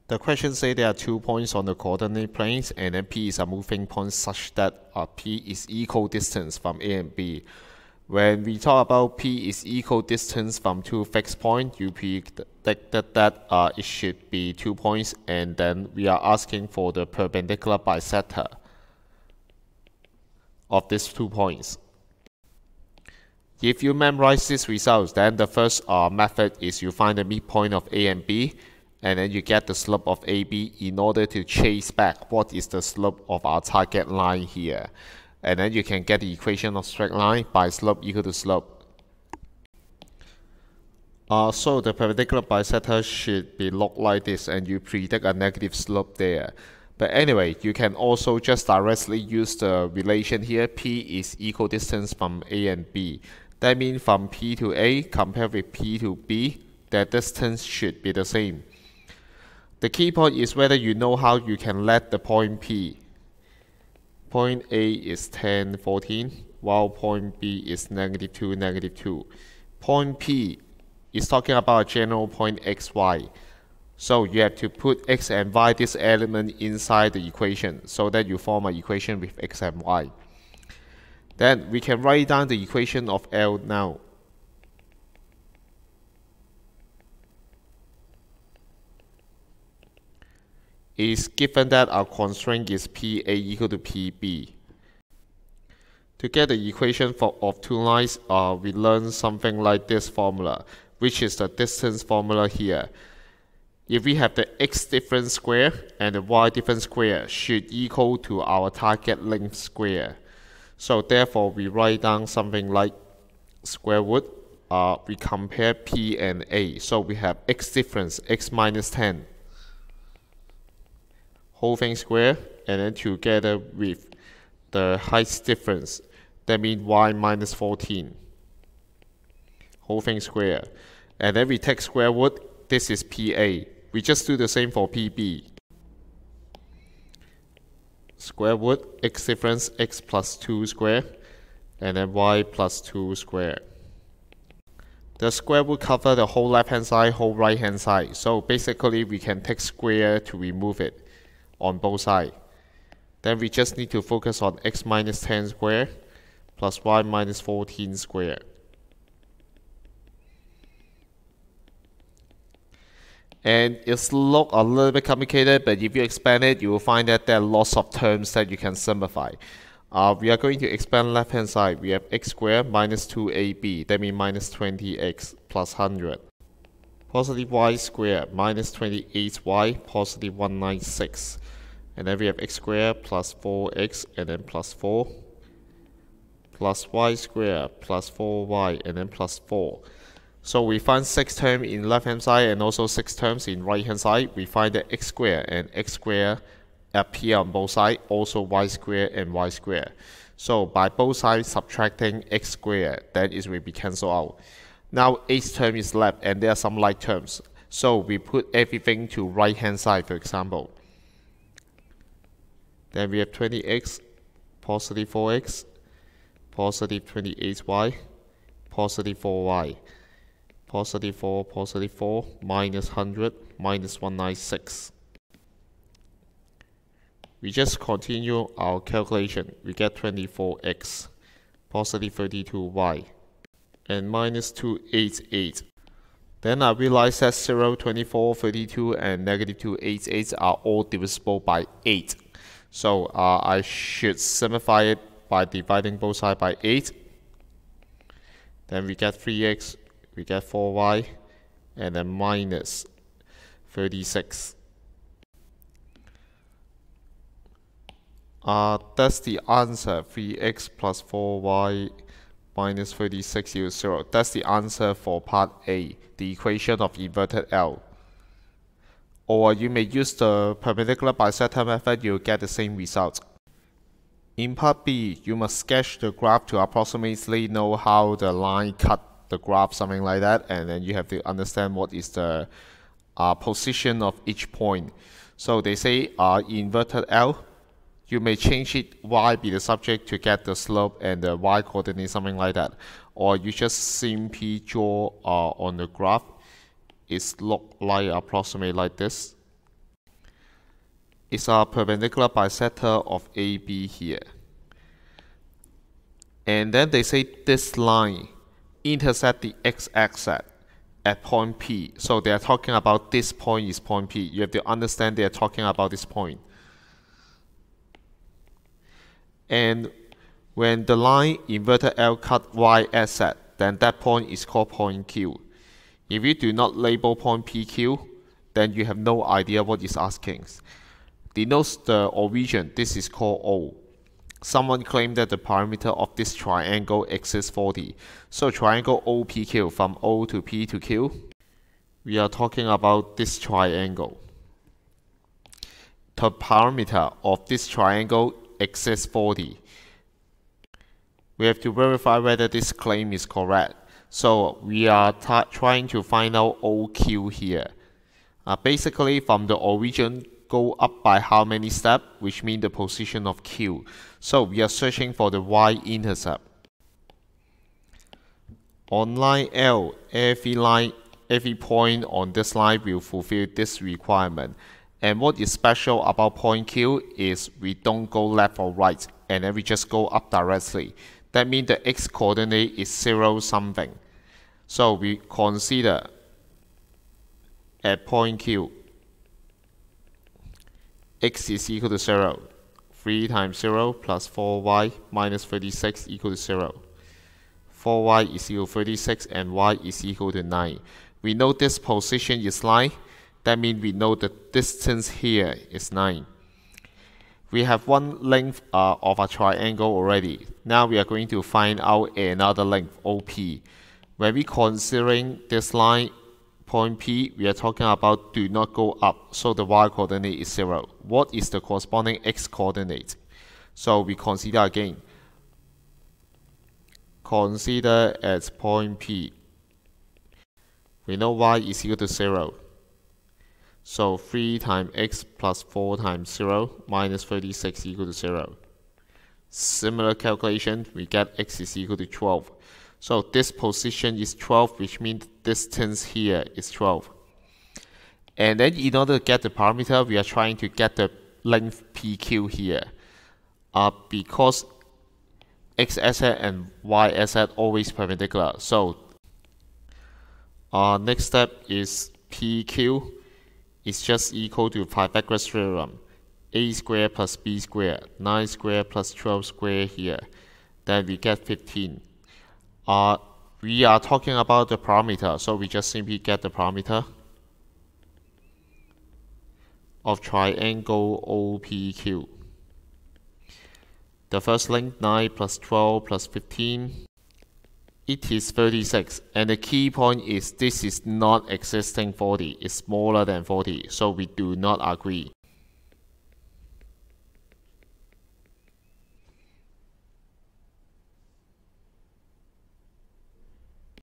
The question says there are 2 points on the coordinate planes, and then P is a moving point such that P is equal distance from A and B. When we talk about P is equal distance from two fixed points, you predicted that it should be 2 points, and then we are asking for the perpendicular bisector of these 2 points. If you memorize these results, then the first method is you find the midpoint of A and B, and then you get the slope of AB in order to chase back what is the slope of our target line here. And then you can get the equation of straight line by slope equal to slope. So the perpendicular bisector should be look like this, and you predict a negative slope there. But anyway, you can also just directly use the relation here. P is equal distance from A and B. That means from P to A compared with P to B, the distance should be the same. The key point is whether you know how you can let the point P. Point A is 10, 14, while point B is -2, -2. Point P is talking about a general point x, y. So you have to put x and y, this element, inside the equation so that you form an equation with x and y. Then we can write down the equation of L now. It is given that our constraint is PA equal to PB. To get the equation of two lines, we learn something like this formula, which is the distance formula here. If we have the x difference square and the y difference square should equal to our target length square. So therefore we write down something like square root. We compare P and A. So we have x difference, x minus 10. Whole thing square, and then together with the height difference, that means y minus 14. Whole thing square. And then we take square root, this is PA. We just do the same for PB. Square root, x difference, x plus 2 square, and then y plus 2 square. The square root cover the whole left hand side, whole right hand side. So basically we can take square to remove it on both sides. Then we just need to focus on x minus 10 square plus y minus 14 square. And it's look a little bit complicated, but if you expand it, you will find that there are lots of terms that you can simplify. We are going to expand left hand side. We have x squared minus 2ab, that means minus 20x plus 100. Positive y squared minus 28y, positive 196. And then we have x squared plus 4x and then plus 4. Plus y squared plus 4y and then plus 4. So we find 6 terms in left hand side and also 6 terms in right hand side. We find that x squared and x squared appear on both sides, also y squared and y squared. So by both sides subtracting x squared, then it will be cancelled out. Now 8 term is left and there are some like terms. So we put everything to right hand side, for example. Then we have 20x, positive 4x, positive 28y, positive 4y, positive 4, minus 100, minus 196. We just continue our calculation. We get 24x, positive 32y, and minus 288. Then I realize that 0, 24, 32, and negative 288 are all divisible by 8. So I should simplify it by dividing both sides by 8. Then we get 3x, we get 4y, and then minus 36. That's the answer, 3x plus 4y minus 36 equals 0. That's the answer for part A, the equation of inverted L. Or you may use the perpendicular bisector method, you'll get the same result. In part B, you must sketch the graph to approximately know how the line cut the graph, something like that, and then you have to understand what is the position of each point. So they say inverted L, you may change it y be the subject to get the slope and the y coordinate, something like that. Or you just simply draw on the graph. It's look like approximate like this. is a perpendicular bisector of AB here. And then they say this line intersect the x-axis at point P. So they are talking about this point is point P. You have to understand they are talking about this point. And when the line inverted L cut y-axis, then that point is called point Q. If you do not label point PQ, then you have no idea what it's asking. Denotes the origin, this is called O. Someone claimed that the perimeter of this triangle exists 40. So triangle OPQ from O to P to Q, we are talking about this triangle. The perimeter of this triangle exists 40. We have to verify whether this claim is correct. So we are trying to find out OQ here. Basically from the origin, go up by how many steps, which means the position of Q. So we are searching for the y-intercept. On line L, every point on this line will fulfill this requirement. And what is special about point Q is we don't go left or right, and then we just go up directly. That means the x-coordinate is 0 something. So we consider at point Q, x is equal to 0. 3 times 0 plus 4y minus 36 equal to 0. 4y is equal to 36 and y is equal to 9. We know this position is 9. That means we know the distance here is 9. We have one length of a triangle already. Now we are going to find out another length, OP. When we considering this line, point P, we are talking about do not go up, so the y-coordinate is 0. What is the corresponding x-coordinate? So we consider again. Consider at point P. We know y is equal to 0. So 3 times x plus 4 times 0 minus 36 equal to 0. Similar calculation, we get x is equal to 12. So this position is 12, which means distance here is 12. And then in order to get the parameter, we are trying to get the length PQ here. Because x-axis and y-axis always perpendicular. So next step is PQ is just equal to Pythagoras theorem. A squared plus b squared, 9 squared plus 12 squared here. Then we get 15. We are talking about the parameter, so we just simply get the parameter of triangle OPQ. The first length 9 plus 12 plus 15, it is 36, and the key point is this is not existing 40, it's smaller than 40, so we do not agree.